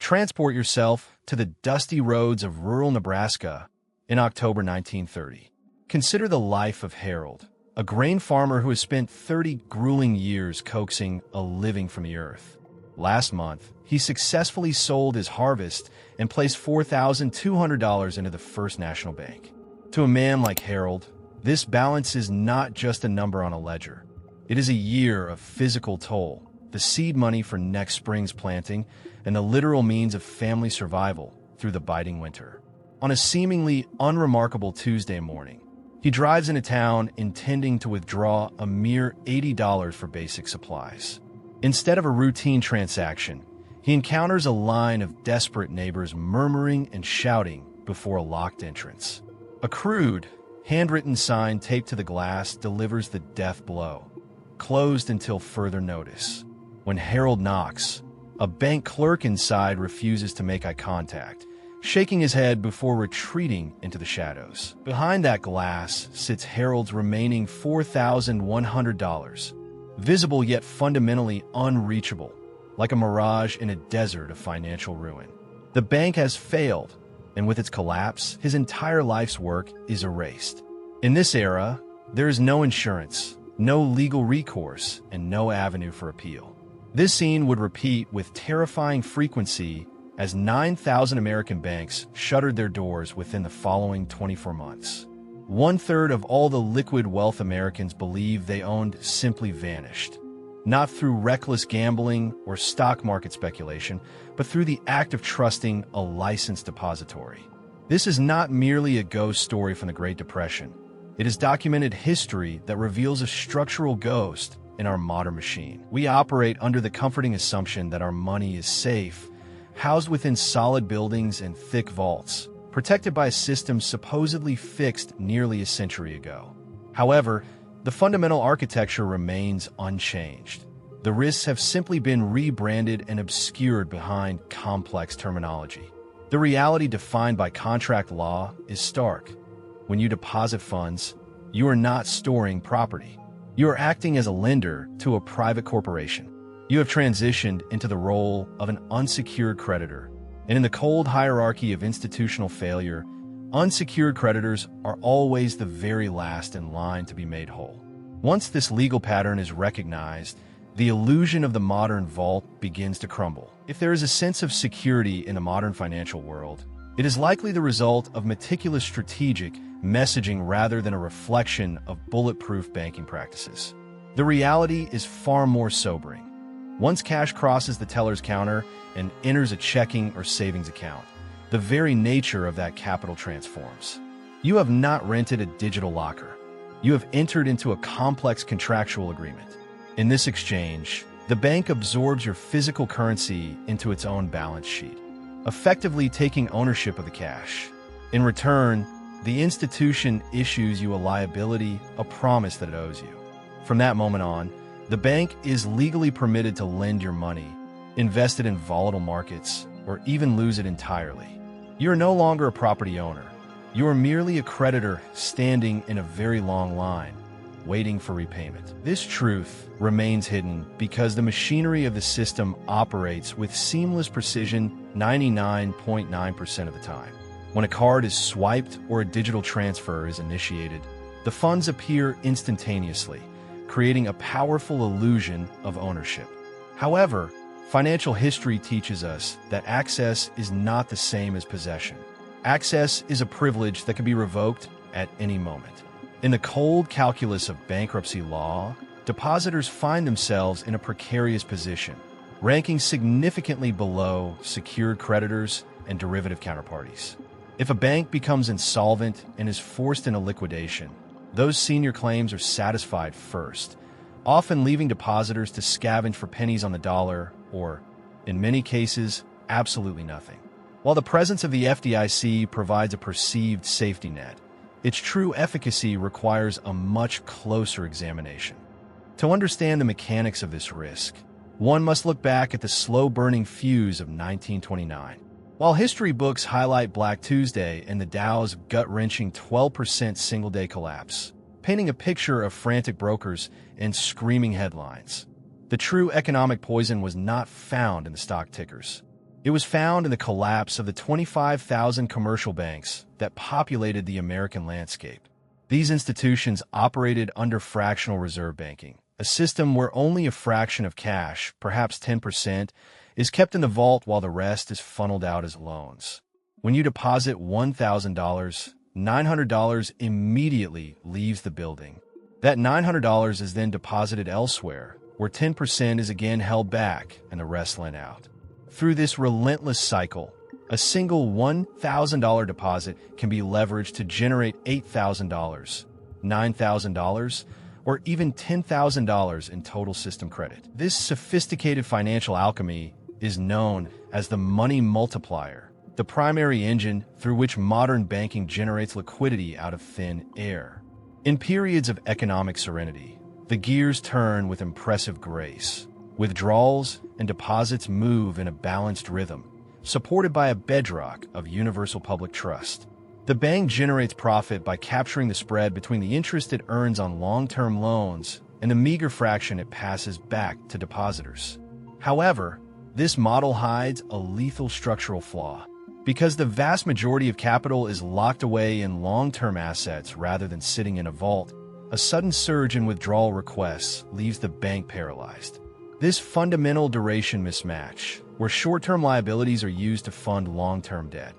Transport yourself to the dusty roads of rural Nebraska in October 1930. Consider the life of Harold, a grain farmer who has spent 30 grueling years coaxing a living from the earth. Last month, he successfully sold his harvest and placed $4,200 into the First National Bank. To a man like Harold, this balance is not just a number on a ledger. It is a year of physical toll, the seed money for next spring's planting, and the literal means of family survival through the biting winter. On a seemingly unremarkable Tuesday morning, he drives into town intending to withdraw a mere $80 for basic supplies. Instead of a routine transaction, he encounters a line of desperate neighbors murmuring and shouting before a locked entrance. A crude, handwritten sign taped to the glass delivers the death blow. Closed until further notice. When Harold knocks, a bank clerk inside refuses to make eye contact, shaking his head before retreating into the shadows. Behind that glass sits Harold's remaining $4,100, visible yet fundamentally unreachable, like a mirage in a desert of financial ruin. The bank has failed, and with its collapse, his entire life's work is erased. In this era, there is no insurance, no legal recourse, and no avenue for appeal. This scene would repeat with terrifying frequency as 9,000 American banks shuttered their doors within the following 24 months. 1/3 of all the liquid wealth Americans believe they owned simply vanished, not through reckless gambling or stock market speculation, but through the act of trusting a licensed depository. This is not merely a ghost story from the Great Depression. It is documented history that reveals a structural ghost in our modern machine. We operate under the comforting assumption that our money is safe, housed within solid buildings and thick vaults, protected by a system supposedly fixed nearly a century ago. However, the fundamental architecture remains unchanged. The risks have simply been rebranded and obscured behind complex terminology. The reality defined by contract law is stark. When you deposit funds, you are not storing property. You are acting as a lender to a private corporation. You have transitioned into the role of an unsecured creditor. And in the cold hierarchy of institutional failure, unsecured creditors are always the very last in line to be made whole. Once this legal pattern is recognized, the illusion of the modern vault begins to crumble. If there is a sense of security in the modern financial world, it is likely the result of meticulous strategic messaging rather than a reflection of bulletproof banking practices. The reality is far more sobering. Once cash crosses the teller's counter and enters a checking or savings account, the very nature of that capital transforms. You have not rented a digital locker. You have entered into a complex contractual agreement. In this exchange, the bank absorbs your physical currency into its own balance sheet, effectively taking ownership of the cash. In return, the institution issues you a liability, a promise that it owes you. From that moment on, the bank is legally permitted to lend your money, invest it in volatile markets, or even lose it entirely. You are no longer a property owner. You are merely a creditor standing in a very long line, waiting for repayment. This truth remains hidden because the machinery of the system operates with seamless precision 99.9% of the time. When a card is swiped or a digital transfer is initiated, the funds appear instantaneously, creating a powerful illusion of ownership. However, financial history teaches us that access is not the same as possession. Access is a privilege that can be revoked at any moment. In the cold calculus of bankruptcy law, depositors find themselves in a precarious position, ranking significantly below secured creditors and derivative counterparties. If a bank becomes insolvent and is forced into liquidation, those senior claims are satisfied first, often leaving depositors to scavenge for pennies on the dollar or, in many cases, absolutely nothing. While the presence of the FDIC provides a perceived safety net, its true efficacy requires a much closer examination. To understand the mechanics of this risk, one must look back at the slow-burning fuse of 1929. While history books highlight Black Tuesday and the Dow's gut-wrenching 12% single-day collapse, painting a picture of frantic brokers and screaming headlines, the true economic poison was not found in the stock tickers. It was found in the collapse of the 25,000 commercial banks that populated the American landscape. These institutions operated under fractional reserve banking, a system where only a fraction of cash, perhaps 10%, is kept in the vault while the rest is funneled out as loans. When you deposit $1,000, $900 immediately leaves the building. That $900 is then deposited elsewhere, where 10% is again held back and the rest lent out. Through this relentless cycle, a single $1,000 deposit can be leveraged to generate $8,000, $9,000, or even $10,000 in total system credit. This sophisticated financial alchemy is known as the money multiplier, the primary engine through which modern banking generates liquidity out of thin air. In periods of economic serenity, the gears turn with impressive grace. Withdrawals and deposits move in a balanced rhythm, supported by a bedrock of universal public trust. The bank generates profit by capturing the spread between the interest it earns on long-term loans and the meager fraction it passes back to depositors. However, this model hides a lethal structural flaw. Because the vast majority of capital is locked away in long-term assets rather than sitting in a vault, a sudden surge in withdrawal requests leaves the bank paralyzed. This fundamental duration mismatch, where short-term liabilities are used to fund long-term debt,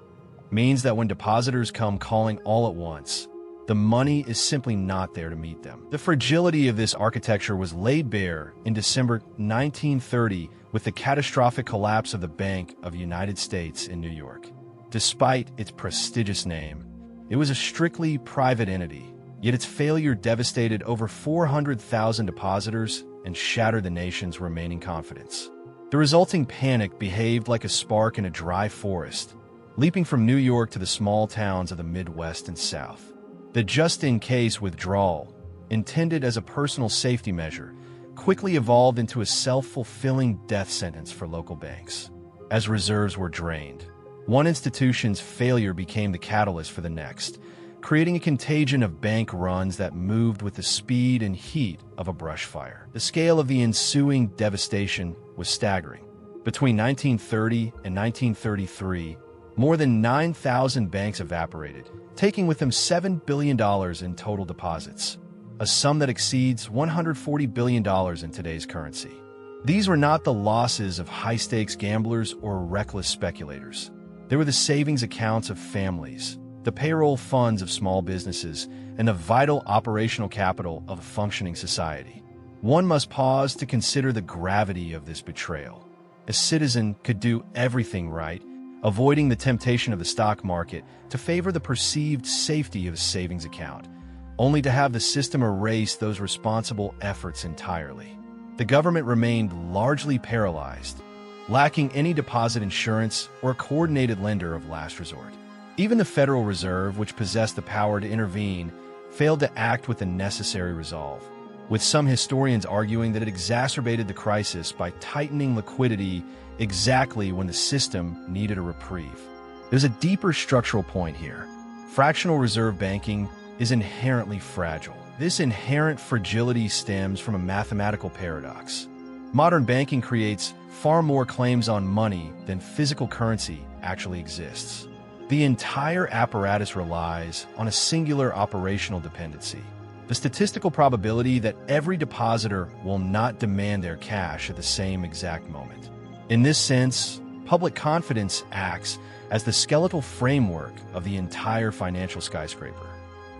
means that when depositors come calling all at once, the money is simply not there to meet them. The fragility of this architecture was laid bare in December 1930 with the catastrophic collapse of the Bank of the United States in New York. Despite its prestigious name, it was a strictly private entity, yet its failure devastated over 400,000 depositors and shattered the nation's remaining confidence. The resulting panic behaved like a spark in a dry forest, leaping from New York to the small towns of the Midwest and South. The just-in-case withdrawal, intended as a personal safety measure, quickly evolved into a self-fulfilling death sentence for local banks. As reserves were drained, one institution's failure became the catalyst for the next, creating a contagion of bank runs that moved with the speed and heat of a brush fire. The scale of the ensuing devastation was staggering. Between 1930 and 1933, more than 9,000 banks evaporated, taking with them $7 billion in total deposits, a sum that exceeds $140 billion in today's currency. These were not the losses of high-stakes gamblers or reckless speculators. They were the savings accounts of families, the payroll funds of small businesses, and the vital operational capital of a functioning society. One must pause to consider the gravity of this betrayal. A citizen could do everything right, avoiding the temptation of the stock market to favor the perceived safety of a savings account, only to have the system erase those responsible efforts entirely. The government remained largely paralyzed, lacking any deposit insurance or a coordinated lender of last resort. Even the Federal Reserve, which possessed the power to intervene, failed to act with the necessary resolve, with some historians arguing that it exacerbated the crisis by tightening liquidity exactly when the system needed a reprieve. There's a deeper structural point here. Fractional reserve banking is inherently fragile. This inherent fragility stems from a mathematical paradox. Modern banking creates far more claims on money than physical currency actually exists. The entire apparatus relies on a singular operational dependency, the statistical probability that every depositor will not demand their cash at the same exact moment. In this sense, public confidence acts as the skeletal framework of the entire financial skyscraper.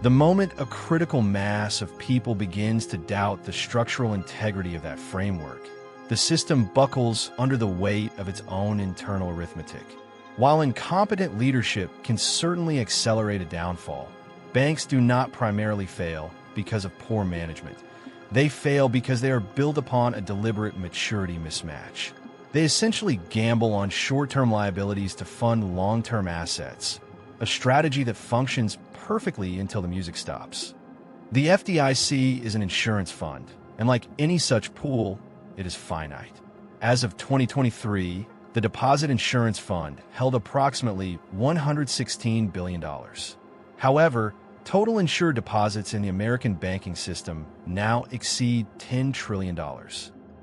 The moment a critical mass of people begins to doubt the structural integrity of that framework, the system buckles under the weight of its own internal arithmetic. While incompetent leadership can certainly accelerate a downfall, banks do not primarily fail because of poor management. They fail because they are built upon a deliberate maturity mismatch. They essentially gamble on short-term liabilities to fund long-term assets, a strategy that functions perfectly until the music stops. The FDIC is an insurance fund, and like any such pool, it is finite. As of 2023, the Deposit Insurance Fund held approximately $116 billion. However, total insured deposits in the American banking system now exceed $10 trillion.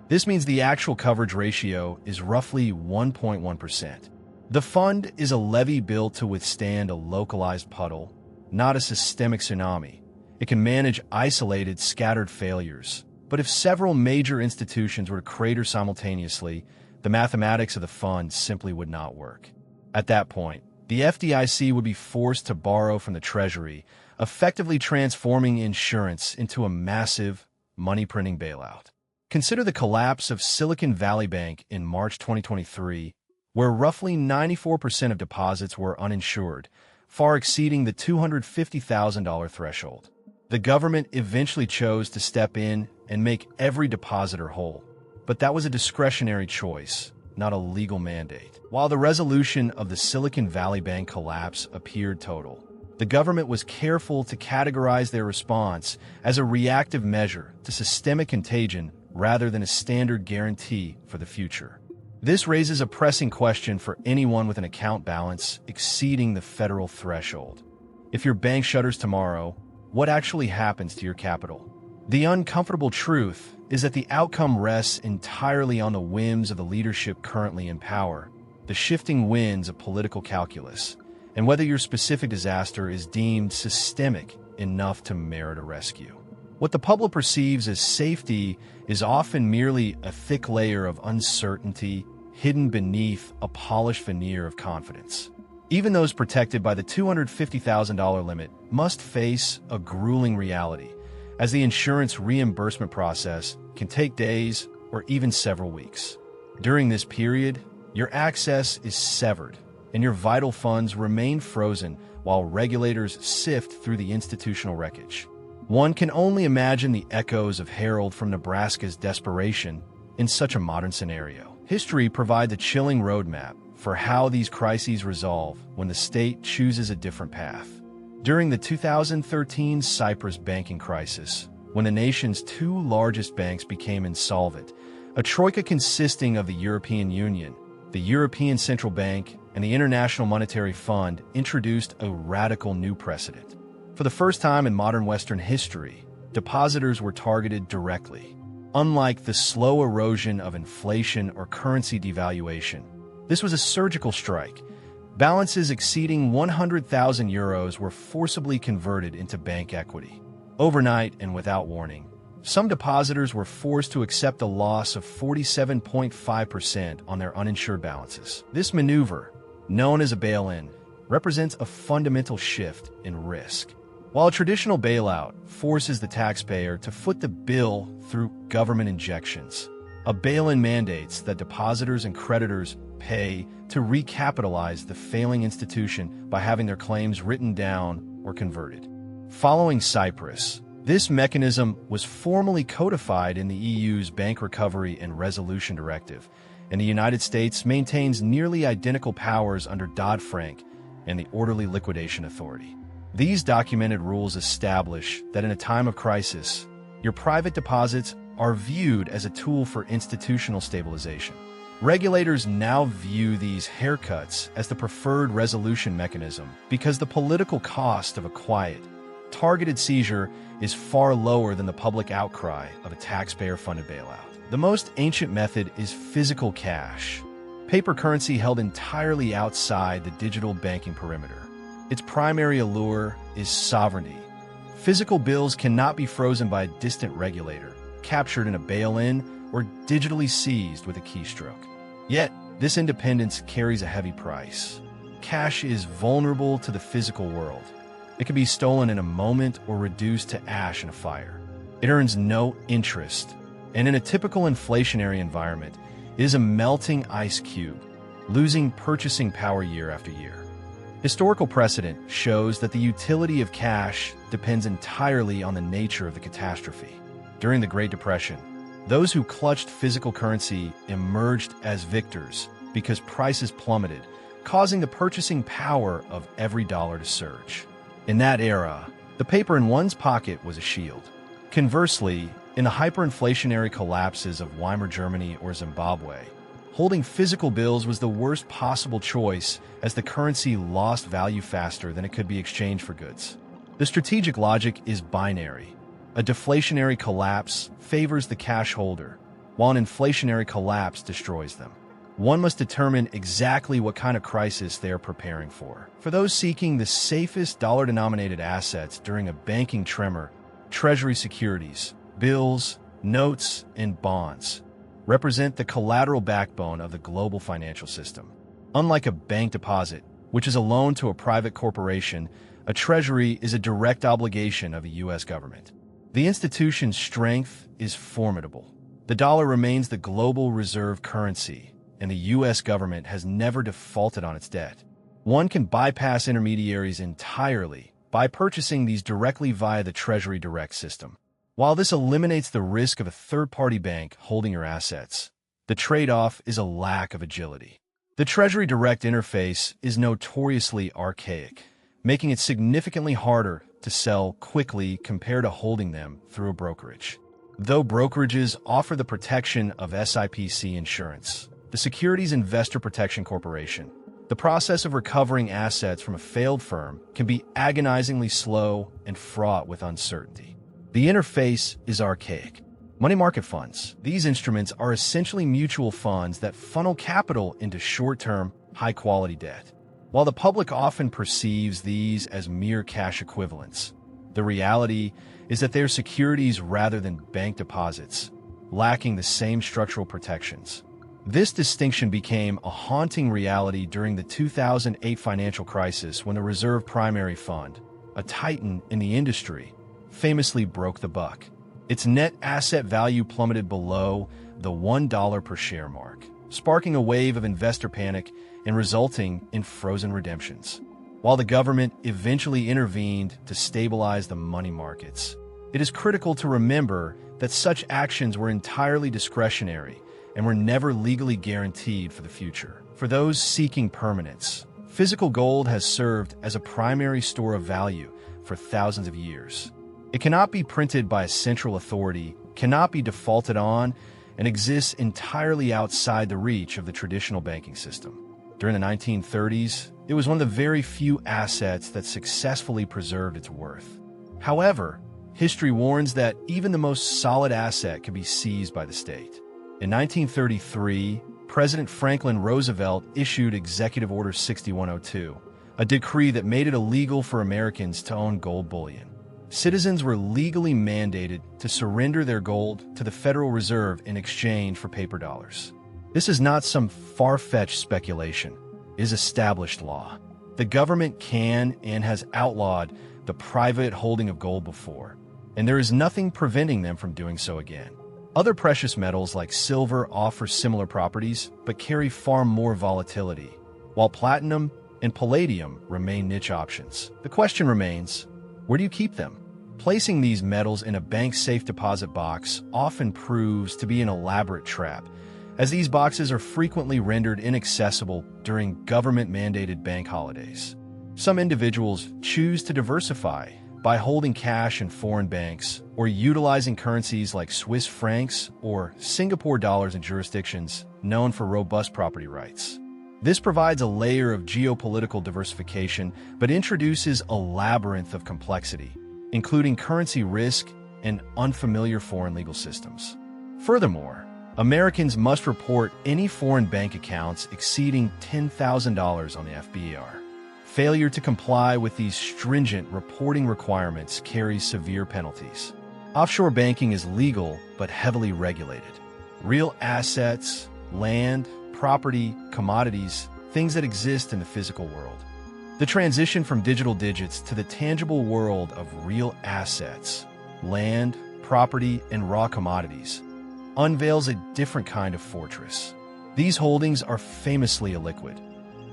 This means the actual coverage ratio is roughly 1.1%. The fund is a levee built to withstand a localized puddle, not a systemic tsunami. It can manage isolated, scattered failures. But if several major institutions were to crater simultaneously, the mathematics of the fund simply would not work. At that point, the FDIC would be forced to borrow from the Treasury, effectively transforming insurance into a massive, money-printing bailout. Consider the collapse of Silicon Valley Bank in March 2023, where roughly 94% of deposits were uninsured, far exceeding the $250,000 threshold. The government eventually chose to step in and make every depositor whole, but that was a discretionary choice, not a legal mandate. While the resolution of the Silicon Valley Bank collapse appeared total, the government was careful to categorize their response as a reactive measure to systemic contagion rather than a standard guarantee for the future. This raises a pressing question for anyone with an account balance exceeding the federal threshold. If your bank shutters tomorrow, what actually happens to your capital? The uncomfortable truth is that the outcome rests entirely on the whims of the leadership currently in power, the shifting winds of political calculus, and whether your specific disaster is deemed systemic enough to merit a rescue. What the public perceives as safety is often merely a thick layer of uncertainty hidden beneath a polished veneer of confidence. Even those protected by the $250,000 limit must face a grueling reality, as the insurance reimbursement process can take days or even several weeks. During this period, your access is severed, and your vital funds remain frozen while regulators sift through the institutional wreckage. One can only imagine the echoes of Harold from Nebraska's desperation in such a modern scenario. History provides a chilling roadmap for how these crises resolve when the state chooses a different path. During the 2013 Cyprus banking crisis, when the nation's two largest banks became insolvent, a troika consisting of the European Union, the European Central Bank, and the International Monetary Fund introduced a radical new precedent. For the first time in modern Western history, depositors were targeted directly. Unlike the slow erosion of inflation or currency devaluation, this was a surgical strike. Balances exceeding 100,000 euros were forcibly converted into bank equity. Overnight and without warning, some depositors were forced to accept a loss of 47.5% on their uninsured balances. This maneuver, known as a bail-in, represents a fundamental shift in risk. While a traditional bailout forces the taxpayer to foot the bill through government injections, a bail-in mandates that depositors and creditors pay to recapitalize the failing institution by having their claims written down or converted. Following Cyprus, this mechanism was formally codified in the EU's Bank Recovery and Resolution Directive, and the United States maintains nearly identical powers under Dodd-Frank and the Orderly Liquidation Authority. These documented rules establish that in a time of crisis, your private deposits are viewed as a tool for institutional stabilization. Regulators now view these haircuts as the preferred resolution mechanism because the political cost of a quiet, targeted seizure is far lower than the public outcry of a taxpayer-funded bailout. The most ancient method is physical cash, paper currency held entirely outside the digital banking perimeter. Its primary allure is sovereignty. Physical bills cannot be frozen by a distant regulator, captured in a bail-in, or digitally seized with a keystroke. Yet, this independence carries a heavy price. Cash is vulnerable to the physical world. It can be stolen in a moment or reduced to ash in a fire. It earns no interest, and in a typical inflationary environment, it is a melting ice cube, losing purchasing power year after year. Historical precedent shows that the utility of cash depends entirely on the nature of the catastrophe. During the Great Depression, those who clutched physical currency emerged as victors because prices plummeted, causing the purchasing power of every dollar to surge. In that era, the paper in one's pocket was a shield. Conversely, in the hyperinflationary collapses of Weimar Germany or Zimbabwe, holding physical bills was the worst possible choice as the currency lost value faster than it could be exchanged for goods. The strategic logic is binary. A deflationary collapse favors the cash holder, while an inflationary collapse destroys them. one must determine exactly what kind of crisis they are preparing for. For those seeking the safest dollar-denominated assets during a banking tremor, Treasury securities, bills, notes, and bonds represent the collateral backbone of the global financial system. Unlike a bank deposit, which is a loan to a private corporation, a treasury is a direct obligation of a U.S. government. The institution's strength is formidable. The dollar remains the global reserve currency, and the U.S. government has never defaulted on its debt. One can bypass intermediaries entirely by purchasing these directly via the Treasury Direct system. While this eliminates the risk of a third-party bank holding your assets, the trade-off is a lack of agility. The Treasury Direct interface is notoriously archaic, making it significantly harder to sell quickly compared to holding them through a brokerage. Though brokerages offer the protection of SIPC insurance, the Securities Investor Protection Corporation, the process of recovering assets from a failed firm can be agonizingly slow and fraught with uncertainty. The interface is archaic. Money market funds. These instruments are essentially mutual funds that funnel capital into short-term, high-quality debt. While the public often perceives these as mere cash equivalents, the reality is that they're securities rather than bank deposits, lacking the same structural protections. This distinction became a haunting reality during the 2008 financial crisis when the Reserve Primary Fund, a titan in the industry, famously broke the buck. Its net asset value plummeted below the $1 per share mark, sparking a wave of investor panic and resulting in frozen redemptions. While the government eventually intervened to stabilize the money markets, it is critical to remember that such actions were entirely discretionary and were never legally guaranteed for the future. For those seeking permanence, physical gold has served as a primary store of value for thousands of years. It cannot be printed by a central authority, cannot be defaulted on, and exists entirely outside the reach of the traditional banking system. During the 1930s, it was one of the very few assets that successfully preserved its worth. However, history warns that even the most solid asset can be seized by the state. In 1933, President Franklin Roosevelt issued Executive Order 6102, a decree that made it illegal for Americans to own gold bullion. Citizens were legally mandated to surrender their gold to the Federal Reserve in exchange for paper dollars. This is not some far-fetched speculation. It is established law. The government can and has outlawed the private holding of gold before, and there is nothing preventing them from doing so again. Other precious metals like silver offer similar properties but carry far more volatility, while platinum and palladium remain niche options. The question remains, where do you keep them? Placing these metals in a bank safe deposit box often proves to be an elaborate trap, as these boxes are frequently rendered inaccessible during government-mandated bank holidays. Some individuals choose to diversify by holding cash in foreign banks or utilizing currencies like Swiss francs or Singapore dollars in jurisdictions known for robust property rights. This provides a layer of geopolitical diversification but introduces a labyrinth of complexity, including currency risk and unfamiliar foreign legal systems. Furthermore, Americans must report any foreign bank accounts exceeding $10,000 on the FBAR. Failure to comply with these stringent reporting requirements carries severe penalties. Offshore banking is legal but heavily regulated. Real assets, land, property, commodities, things that exist in the physical world. The transition from digital digits to the tangible world of real assets, land, property, and raw commodities unveils a different kind of fortress. These holdings are famously illiquid.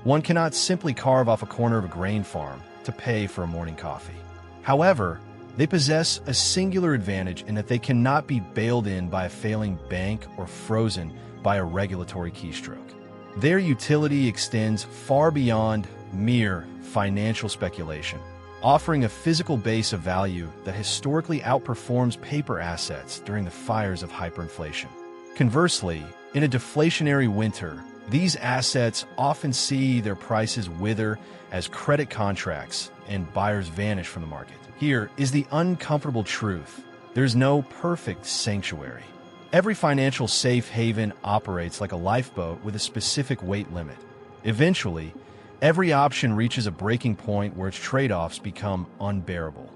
One cannot simply carve off a corner of a grain farm to pay for a morning coffee. However, they possess a singular advantage in that they cannot be bailed in by a failing bank or frozen by a regulatory keystroke. Their utility extends far beyond mere financial speculation, offering a physical base of value that historically outperforms paper assets during the fires of hyperinflation. Conversely, in a deflationary winter, these assets often see their prices wither as credit contracts and buyers vanish from the market. Here is the uncomfortable truth. There's no perfect sanctuary. Every financial safe haven operates like a lifeboat with a specific weight limit. Eventually, every option reaches a breaking point where its trade-offs become unbearable.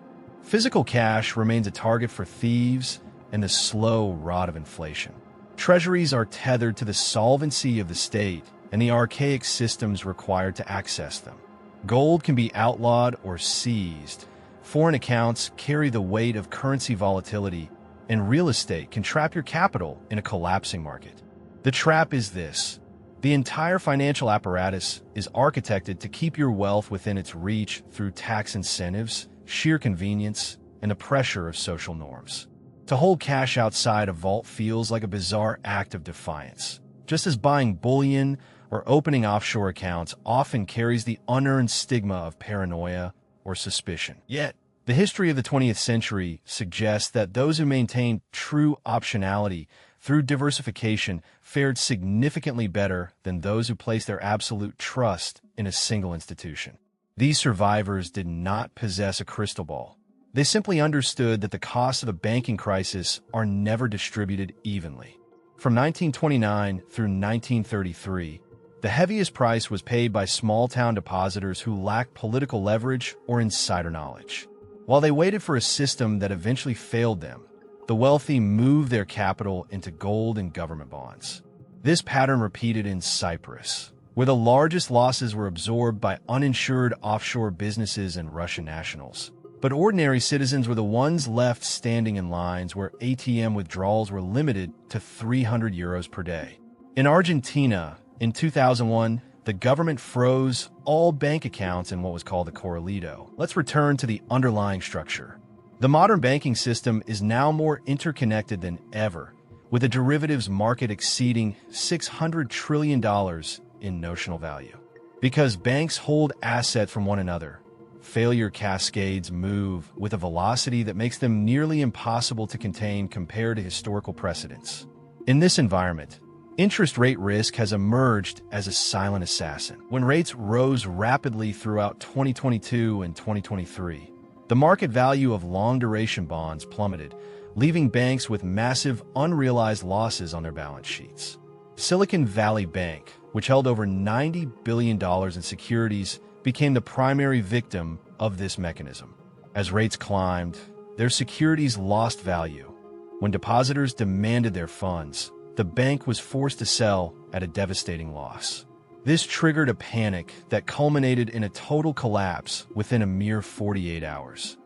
Physical cash remains a target for thieves and the slow rot of inflation. Treasuries are tethered to the solvency of the state and the archaic systems required to access them. Gold can be outlawed or seized. Foreign accounts carry the weight of currency volatility, and real estate can trap your capital in a collapsing market. The trap is this: the entire financial apparatus is architected to keep your wealth within its reach through tax incentives, sheer convenience, and the pressure of social norms. To hold cash outside a vault feels like a bizarre act of defiance, just as buying bullion or opening offshore accounts often carries the unearned stigma of paranoia or suspicion. Yet, the history of the 20th century suggests that those who maintained true optionality through diversification fared significantly better than those who placed their absolute trust in a single institution. These survivors did not possess a crystal ball. They simply understood that the costs of a banking crisis are never distributed evenly. From 1929 through 1933, the heaviest price was paid by small-town depositors who lacked political leverage or insider knowledge. While they waited for a system that eventually failed them, the wealthy moved their capital into gold and government bonds. This pattern repeated in Cyprus, where the largest losses were absorbed by uninsured offshore businesses and Russian nationals. But ordinary citizens were the ones left standing in lines where ATM withdrawals were limited to 300 euros per day. In Argentina, in 2001, the government froze all bank accounts in what was called the corralito. Let's return to the underlying structure. The modern banking system is now more interconnected than ever, with the derivatives market exceeding $600 trillion in notional value. Because banks hold assets from one another, failure cascades move with a velocity that makes them nearly impossible to contain compared to historical precedents. In this environment, interest rate risk has emerged as a silent assassin. When rates rose rapidly throughout 2022 and 2023, the market value of long-duration bonds plummeted, leaving banks with massive unrealized losses on their balance sheets. Silicon Valley Bank, which held over $90 billion in securities, became the primary victim of this mechanism. As rates climbed, their securities lost value. When depositors demanded their funds, the bank was forced to sell at a devastating loss. This triggered a panic that culminated in a total collapse within a mere 48 hours.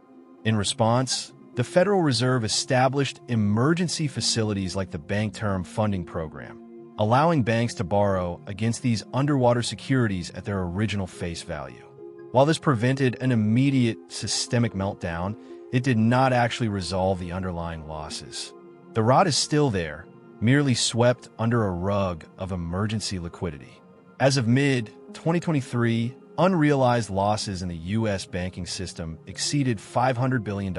In response, the Federal Reserve established emergency facilities like the Bank Term Funding Program, allowing banks to borrow against these underwater securities at their original face value. While this prevented an immediate systemic meltdown, it did not actually resolve the underlying losses. The rot is still there, merely swept under a rug of emergency liquidity. As of mid-2023, unrealized losses in the U.S. banking system exceeded $500 billion.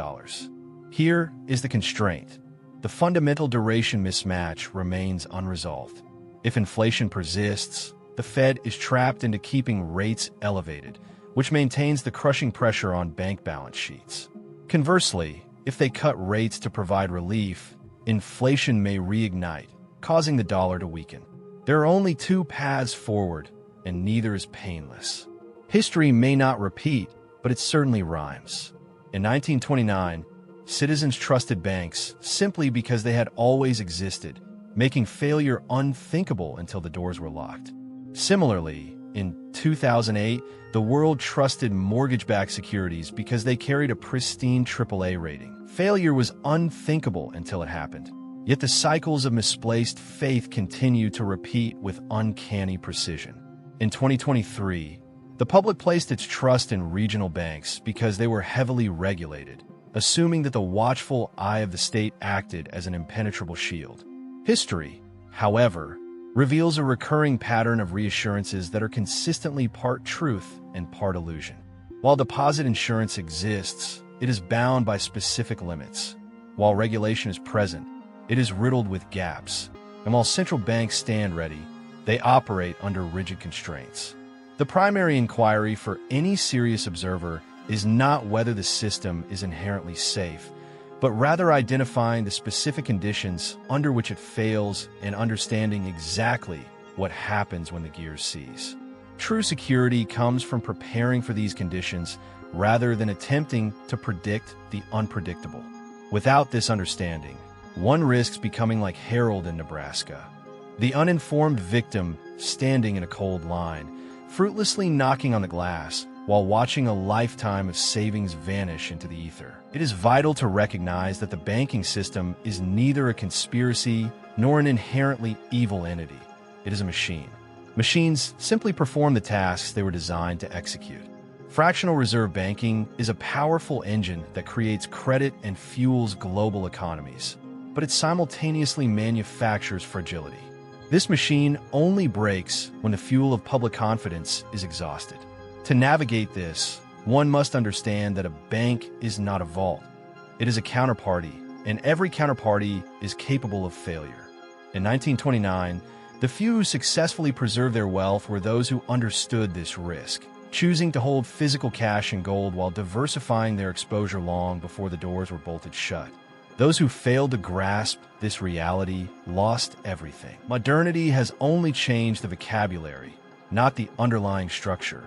Here is the constraint. The fundamental duration mismatch remains unresolved. If inflation persists, the Fed is trapped into keeping rates elevated, which maintains the crushing pressure on bank balance sheets. Conversely, if they cut rates to provide relief, inflation may reignite, causing the dollar to weaken. There are only two paths forward, and neither is painless. History may not repeat, but it certainly rhymes. In 1929, citizens trusted banks simply because they had always existed, making failure unthinkable until the doors were locked. Similarly, in 2008, the world trusted mortgage-backed securities because they carried a pristine AAA rating. Failure was unthinkable until it happened. Yet the cycles of misplaced faith continue to repeat with uncanny precision. In 2023, the public placed its trust in regional banks because they were heavily regulated, assuming that the watchful eye of the state acted as an impenetrable shield. History, however, reveals a recurring pattern of reassurances that are consistently part truth and part illusion. While deposit insurance exists, it is bound by specific limits. While regulation is present, it is riddled with gaps. And while central banks stand ready, they operate under rigid constraints. The primary inquiry for any serious observer is not whether the system is inherently safe, but rather identifying the specific conditions under which it fails and understanding exactly what happens when the gears seize. True security comes from preparing for these conditions rather than attempting to predict the unpredictable. Without this understanding, one risks becoming like Harold in Nebraska, the uninformed victim standing in a cold line, fruitlessly knocking on the glass while watching a lifetime of savings vanish into the ether. It is vital to recognize that the banking system is neither a conspiracy nor an inherently evil entity. It is a machine. Machines simply perform the tasks they were designed to execute. Fractional reserve banking is a powerful engine that creates credit and fuels global economies, but it simultaneously manufactures fragility. This machine only breaks when the fuel of public confidence is exhausted. To navigate this, one must understand that a bank is not a vault. It is a counterparty, and every counterparty is capable of failure. In 1929, the few who successfully preserved their wealth were those who understood this risk, choosing to hold physical cash and gold while diversifying their exposure long before the doors were bolted shut. Those who failed to grasp this reality lost everything. Modernity has only changed the vocabulary, not the underlying structure.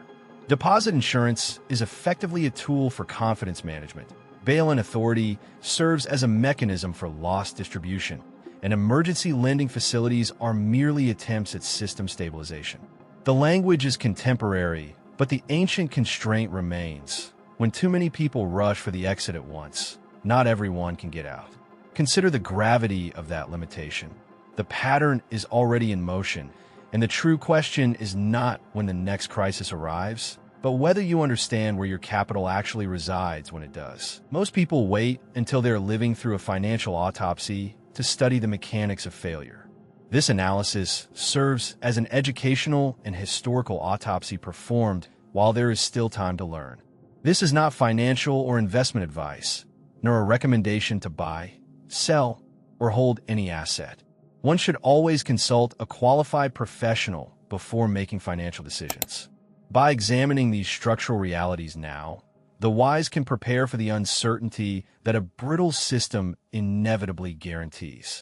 Deposit insurance is effectively a tool for confidence management. Bail-in authority serves as a mechanism for loss distribution, and emergency lending facilities are merely attempts at system stabilization. The language is contemporary, but the ancient constraint remains. When too many people rush for the exit at once, not everyone can get out. Consider the gravity of that limitation. The pattern is already in motion, and the true question is not when the next crisis arrives, but whether you understand where your capital actually resides when it does. Most people wait until they're living through a financial autopsy to study the mechanics of failure. This analysis serves as an educational and historical autopsy performed while there is still time to learn. This is not financial or investment advice, nor a recommendation to buy, sell, or hold any asset. One should always consult a qualified professional before making financial decisions. By examining these structural realities now, the wise can prepare for the uncertainty that a brittle system inevitably guarantees.